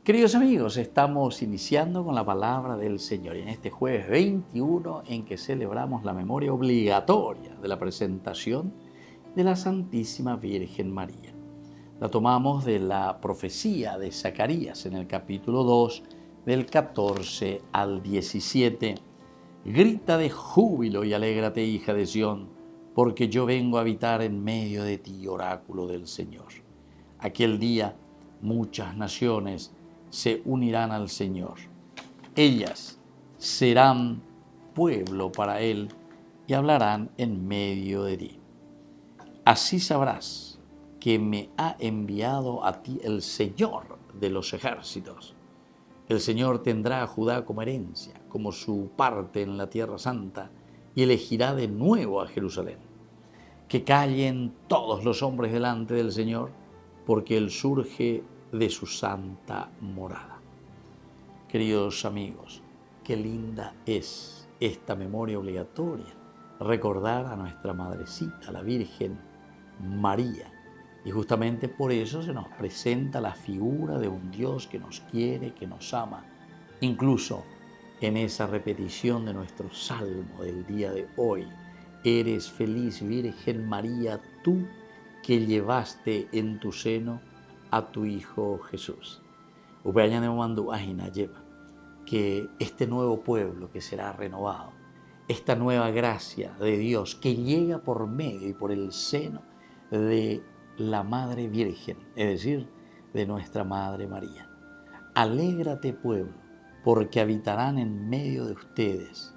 Queridos amigos, estamos iniciando con la palabra del Señor y en este jueves 21 en que celebramos la memoria obligatoria de la presentación de la Santísima Virgen María. La tomamos de la profecía de Zacarías en el capítulo 2 del 14 al 17. Grita de júbilo y alégrate, hija de Sión, porque yo vengo a habitar en medio de ti, oráculo del Señor. Aquel día muchas naciones se unirán al Señor. Ellas serán pueblo para Él y hablarán en medio de ti. Así sabrás que me ha enviado a ti el Señor de los ejércitos. El Señor tendrá a Judá como herencia, como su parte en la tierra santa, y elegirá de nuevo a Jerusalén. Que callen todos los hombres delante del Señor, porque Él surge de su santa morada. Queridos amigos, qué linda es esta memoria obligatoria, recordar a nuestra madrecita, la Virgen María. Y justamente por eso se nos presenta la figura de un Dios que nos quiere, que nos ama. Incluso en esa repetición de nuestro salmo del día de hoy, eres feliz Virgen María, tú que llevaste en tu seno a tu Hijo Jesús. Que este nuevo pueblo que será renovado, esta nueva gracia de Dios que llega por medio y por el seno de la Madre Virgen, es decir, de nuestra Madre María. Alégrate, pueblo, porque habitarán en medio de ustedes.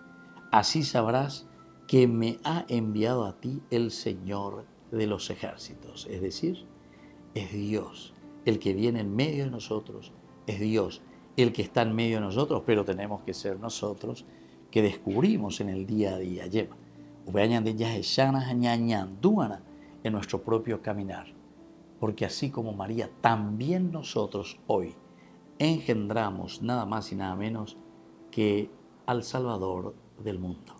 Así sabrás que me ha enviado a ti el Señor de los ejércitos, es decir, es Dios el que viene en medio de nosotros, es Dios el que está en medio de nosotros, pero tenemos que ser nosotros que descubrimos en el día a día, en nuestro propio caminar, porque así como María, también nosotros hoy engendramos nada más y nada menos que al Salvador del mundo.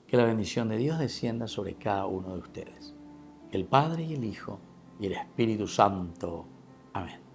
Que la bendición de Dios descienda sobre cada uno de ustedes, el Padre y el Hijo y el Espíritu Santo. Amén.